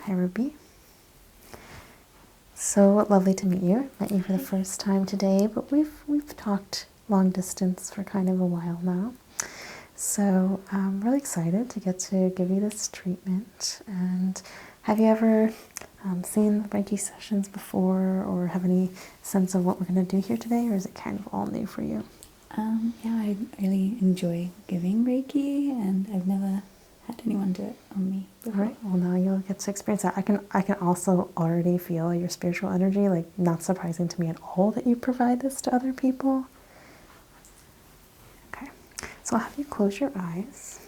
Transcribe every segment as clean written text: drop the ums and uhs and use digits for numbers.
Hi, Ruby. So lovely to meet you. Met you for the first time today, but we've talked long distance for kind of a while now. So I'm really excited to get to give you this treatment. And have you ever seen the Reiki sessions before, or have any sense of what we're going to do here today, or is it kind of all new for you? Yeah, I really enjoy giving Reiki, and I've never had anyone do it on me before. All right. Well, now you'll get to experience that. I can also already feel your spiritual energy. Like, not surprising to me at all that you provide this to other people. Okay. So I'll have you close your eyes.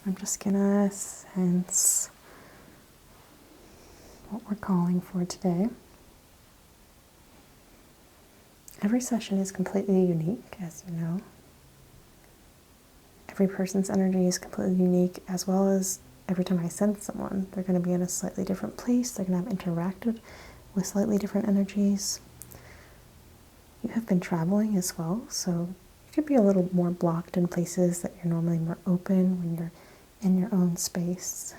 I'm just gonna sense what we're calling for today. Every session is completely unique, as you know. Every person's energy is completely unique, as well as every time I sense someone, they're going to be in a slightly different place. They're going to have interacted with slightly different energies. You have been traveling as well, so you could be a little more blocked in places that you're normally more open when you're in your own space.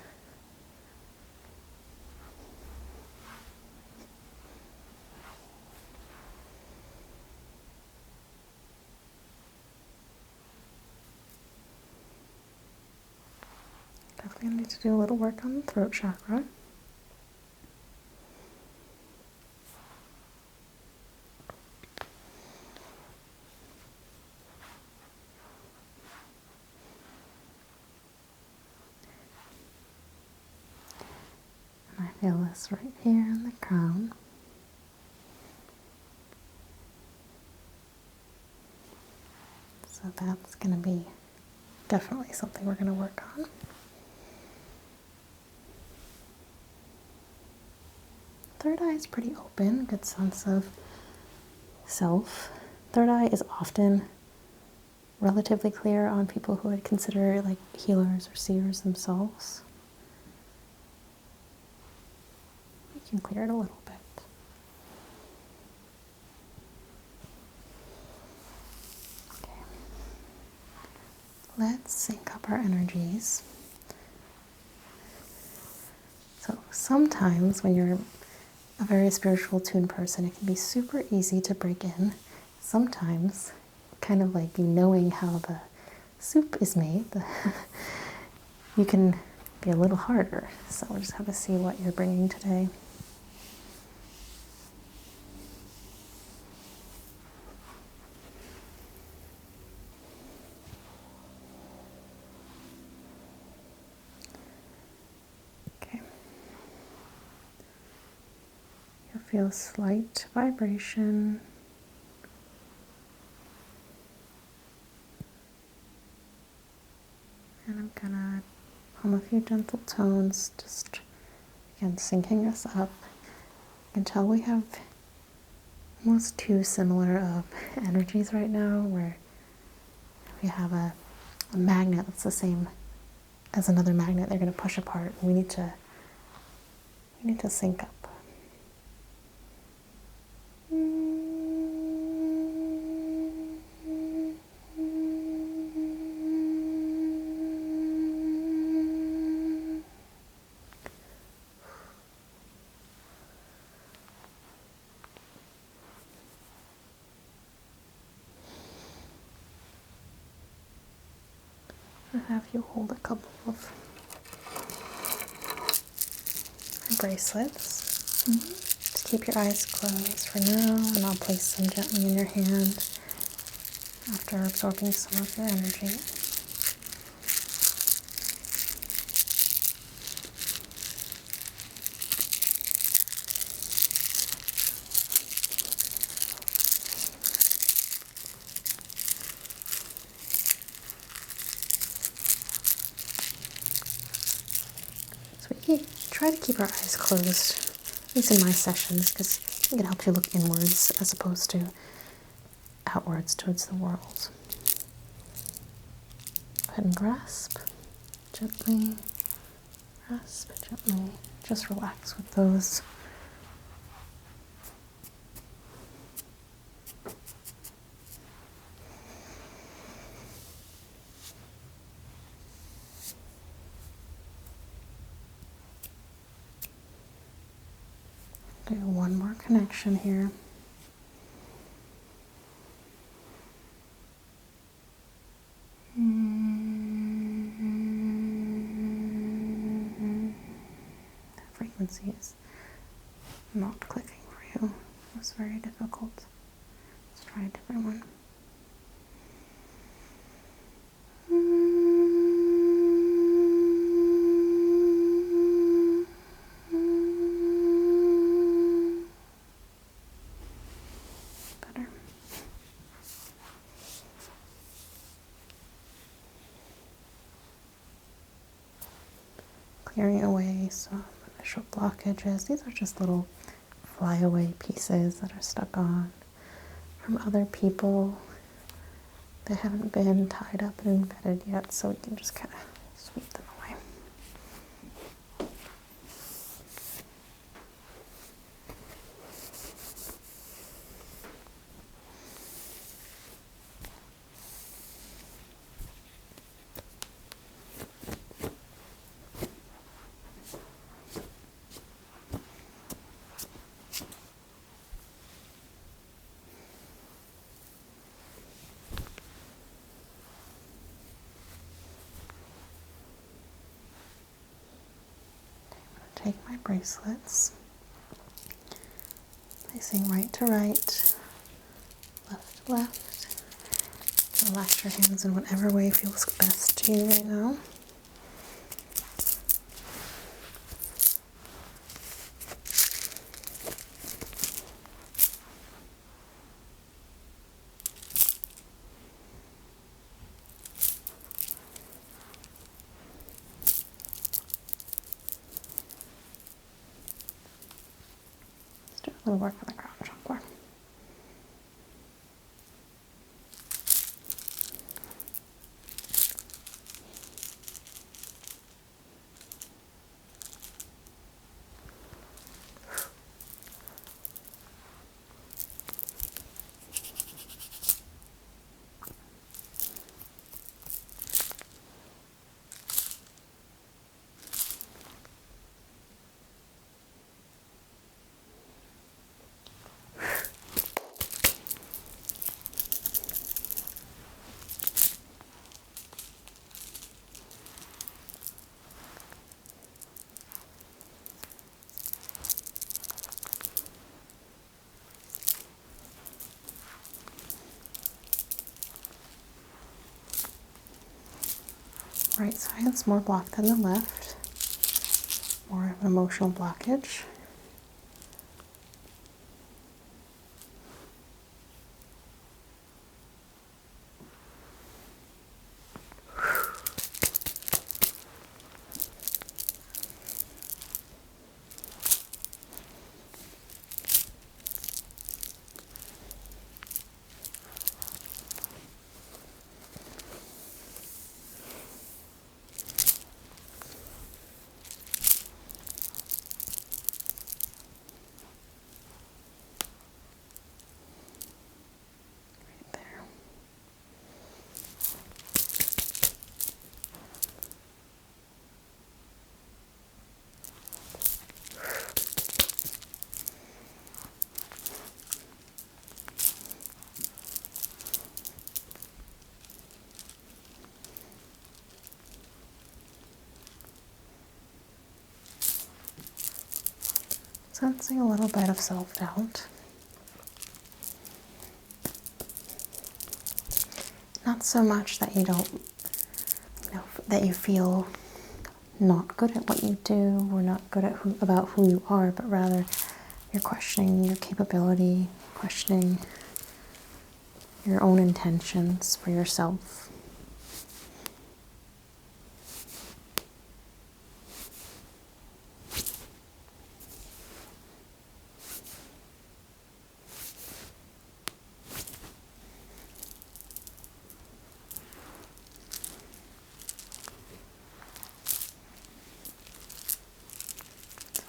Definitely need to do a little work on the throat chakra. And I feel this right here in the crown. So that's going to be definitely something we're going to work on. Third eye is pretty open, good sense of self. Third eye is often relatively clear on people who would consider like healers or seers themselves. You can clear it a little bit. Okay. Let's sync up our energies. So sometimes when you're a very spiritual tuned person, it can be super easy to break in. Sometimes, kind of like knowing how the soup is made, you can be a little harder. So we'll just have to see what you're bringing today. Okay. You'll feel slight vibration. And I'm gonna hum a few gentle tones, just again syncing us up. You can tell we have almost two similar energies right now, where we have a magnet that's the same as another magnet. They're going to push apart. We need to sync up. I'll have you hold a couple of bracelets. Just keep your eyes closed for now, and I'll place them gently in your hand after absorbing some of your energy. So we try to keep our eyes closed, at least in my sessions, because it can help you look inwards as opposed to outwards towards the world. Go ahead and grasp gently, grasp gently. Just relax with those. Do one more connection here. The frequency is not clicking for you. It was very difficult. Let's try a different one. Better. Clearing away some initial blockages. These are just little flyaway pieces that are stuck on from other people. They haven't been tied up and embedded yet, so we can just kind of sweep them away. Take my bracelets, placing right to right, left to left. Relax your hands in whatever way feels best to you right now. Let's do a little work on the crown chakra. Right side's more blocked than the left. More of an emotional blockage. Sensing a little bit of self-doubt. Not so much that you don't, that you feel not good at what you do or not good at about who you are, but rather you're questioning your capability, questioning your own intentions for yourself.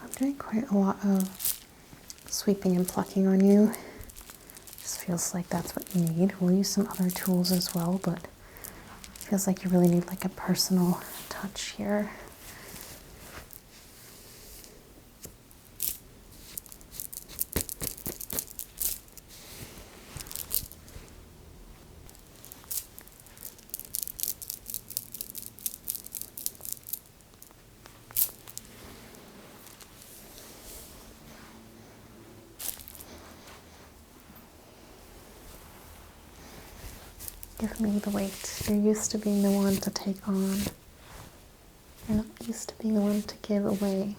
I'm doing quite a lot of sweeping and plucking on you. Just feels like that's what you need. We'll use some other tools as well, but it feels like you really need like a personal touch here. give me the weight. You're used to being the one to take on. You're not used to being the one to give away.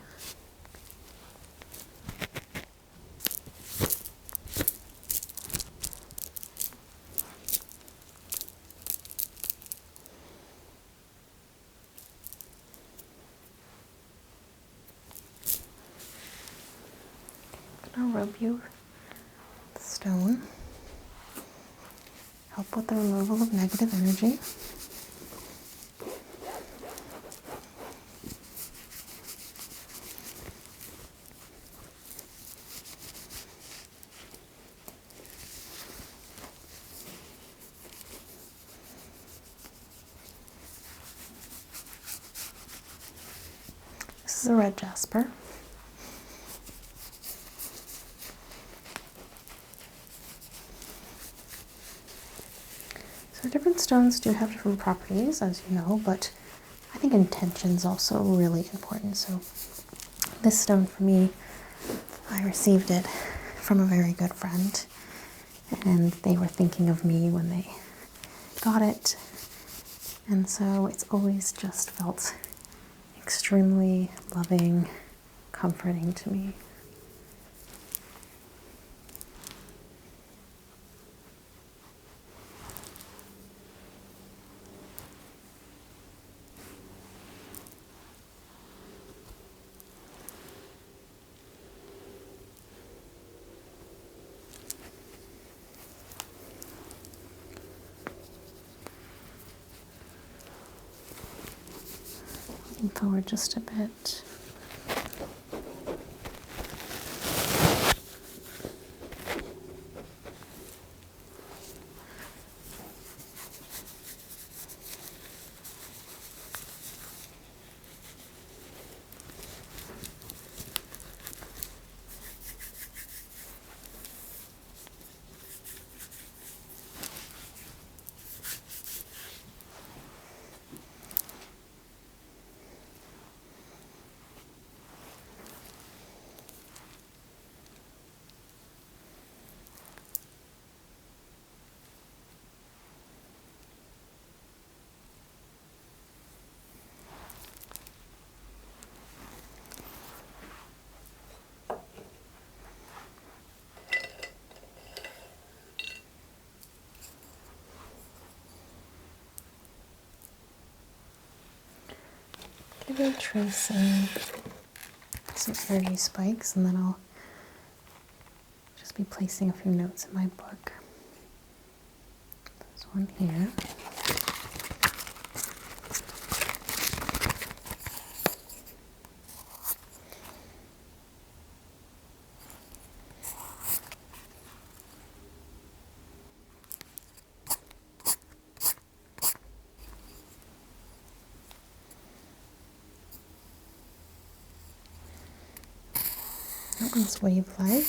I'll rub you with the stone. Help with the removal of negative energy. This is a red jasper. So different stones do have different properties, as you know, but I think intention is also really important. So this stone for me, I received it from a very good friend, and they were thinking of me when they got it. And so it's always just felt extremely loving, comforting to me. Forward just a bit. Give it a tracing some energy spikes, and then I'll just be placing a few notes in my book. There's one here. That one's wave-like.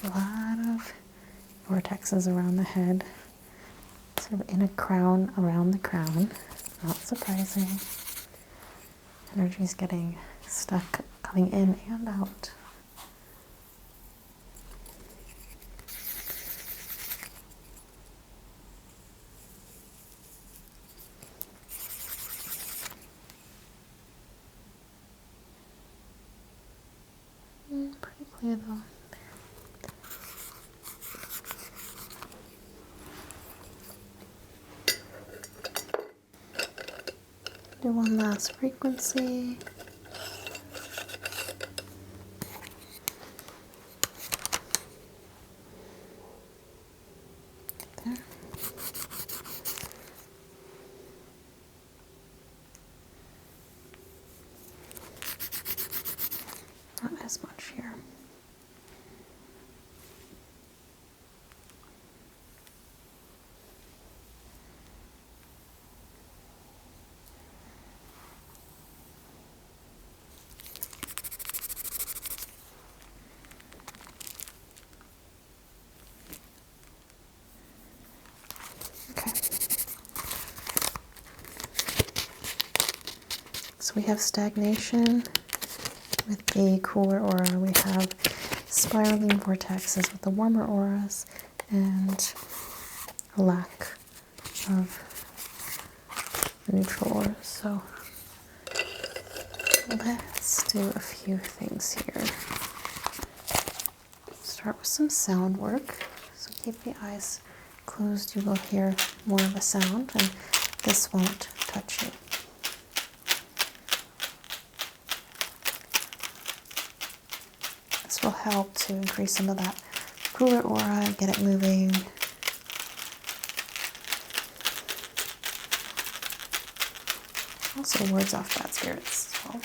A lot of vortexes around the head, sort of in a crown around the crown. Not surprising. Energy's getting stuck coming in and out. Pretty clear though. Do one last frequency. There. Not as much here. Okay. So we have stagnation with the cooler aura. We have spiraling vortexes with the warmer auras, and a lack of neutral auras. So let's do a few things here. Start with some sound work. So keep the eyes closed. You will hear more of a sound, and this won't touch you. This will help to increase some of that cooler aura, get it moving. Also wards off bad spirits as well.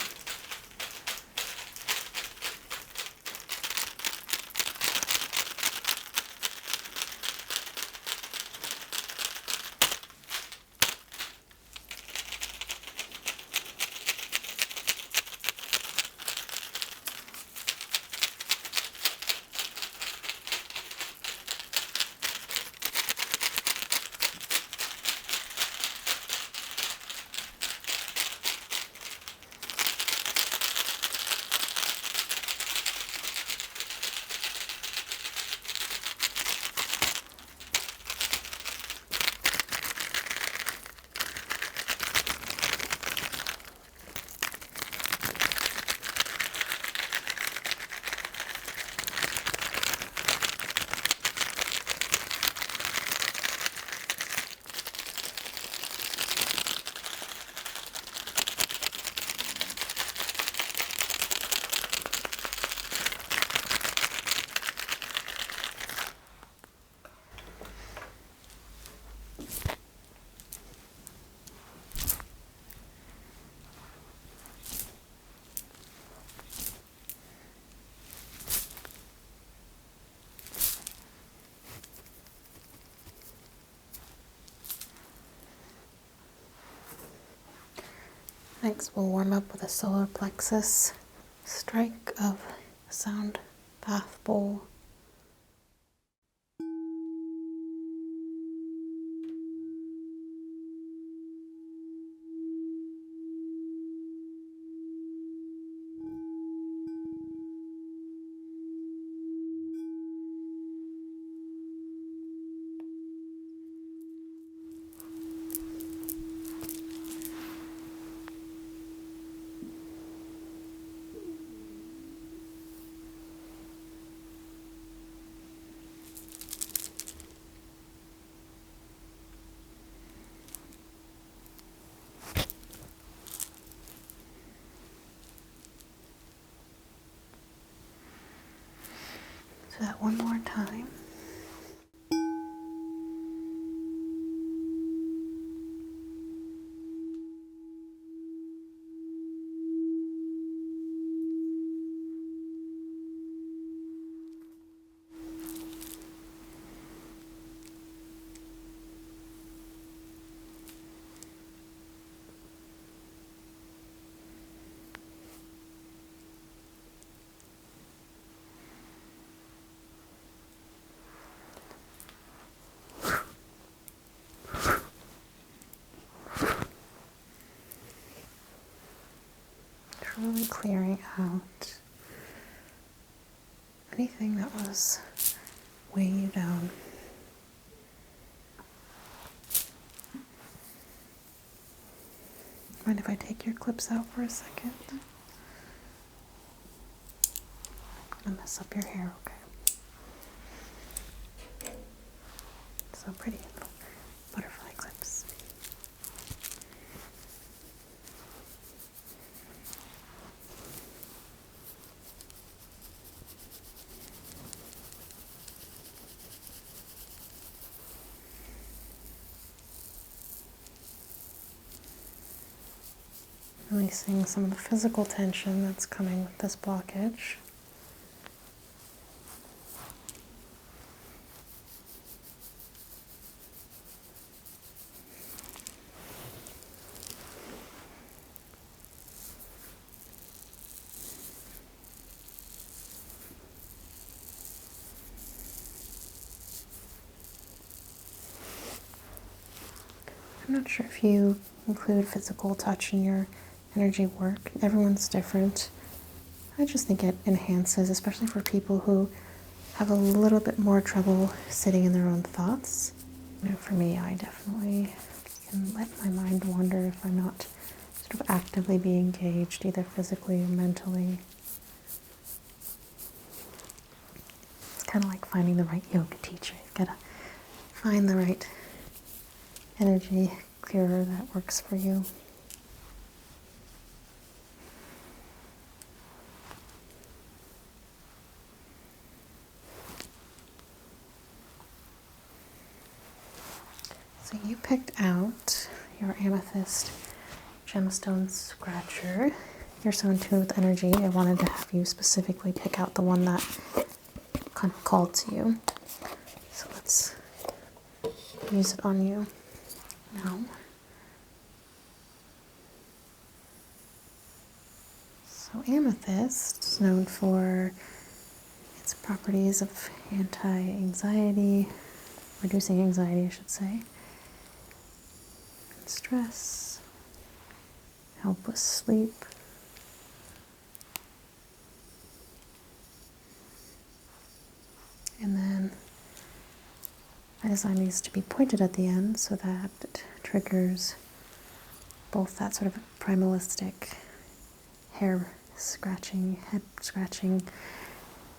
Next, we'll warm up with a solar plexus strike of sound bath bowl. Do that one more time. Truly clearing out anything that was weighing you down. Mind if I take your clips out for a second? I'm gonna mess up your hair, okay? So pretty, little butterfly clips. Releasing some of the physical tension that's coming with this blockage. I'm not sure if you include physical touch in your energy work. Everyone's different. I just think it enhances, especially for people who have a little bit more trouble sitting in their own thoughts. You know, for me, I definitely can let my mind wander if I'm not sort of actively being engaged, either physically or mentally. It's kind of like finding the right yoga teacher. You've got to find the right energy clearer that works for you. So you picked out your amethyst gemstone scratcher. You're so in tune with energy, I wanted to have you specifically pick out the one that kind of called to you. So let's use it on you now. So amethyst is known for its properties of anti-anxiety, reducing anxiety, I should say, stress, help with sleep, and then I designed these to be pointed at the end so that it triggers both that sort of primalistic hair scratching, head scratching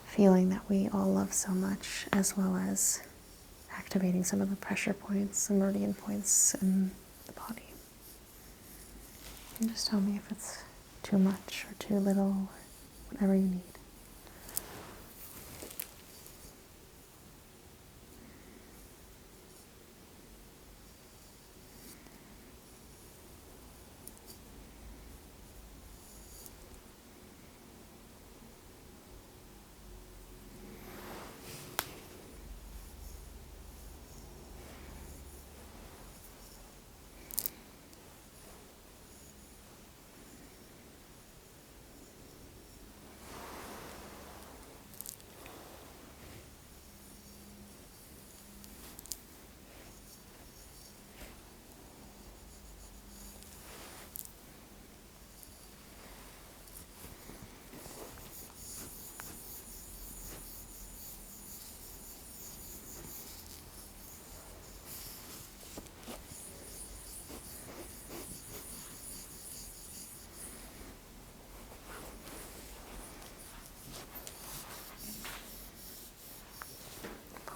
feeling that we all love so much, as well as activating some of the pressure points and meridian points in the body. And just tell me if it's too much or too little, or whatever you need.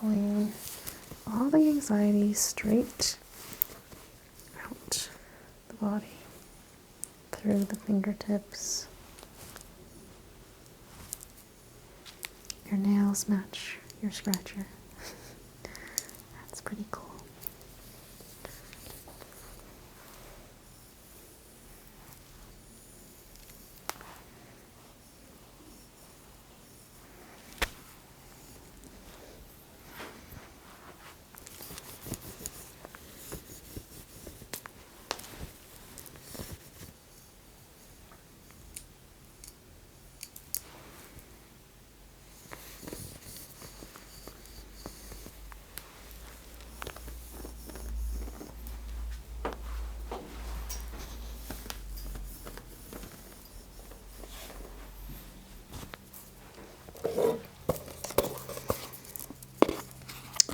Pulling all the anxiety straight out the body, through the fingertips. Your nails match your scratcher. That's pretty cool.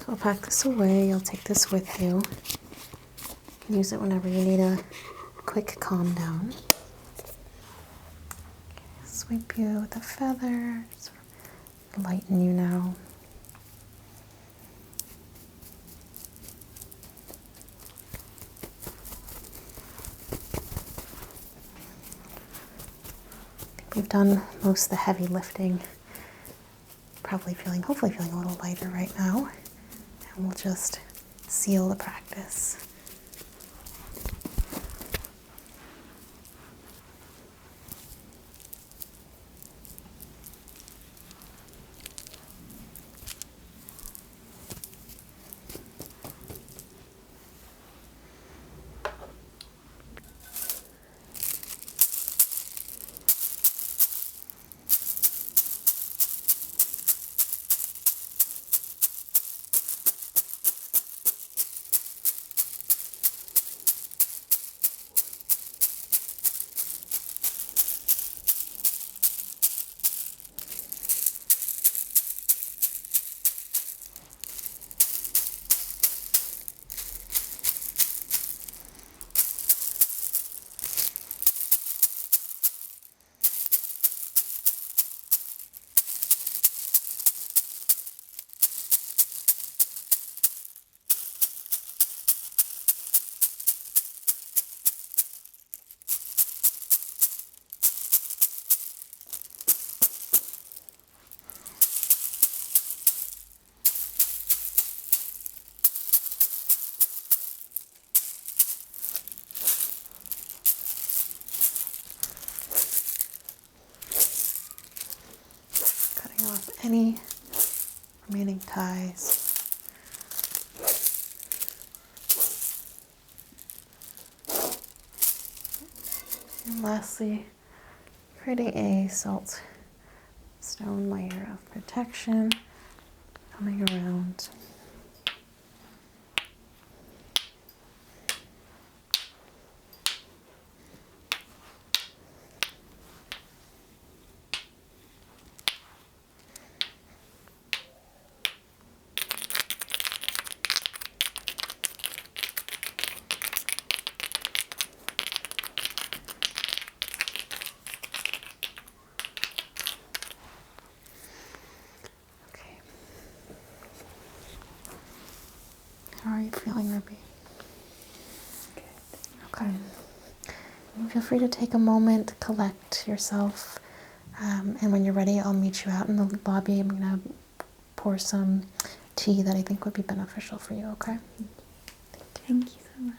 I'll pack this away. You'll take this with you. You can use it whenever you need a quick calm down. Sweep you with a feather, sort of lighten you now. I think we've done most of the heavy lifting. Hopefully feeling a little lighter right now. And we'll just seal the practice. any remaining ties. And lastly, creating a salt stone layer of protection coming around. Okay. How are you feeling, Ruby? Good. Okay. And feel free to take a moment to collect yourself. And when you're ready, I'll meet you out in the lobby. I'm going to pour some tea that I think would be beneficial for you, okay? Thank you so much.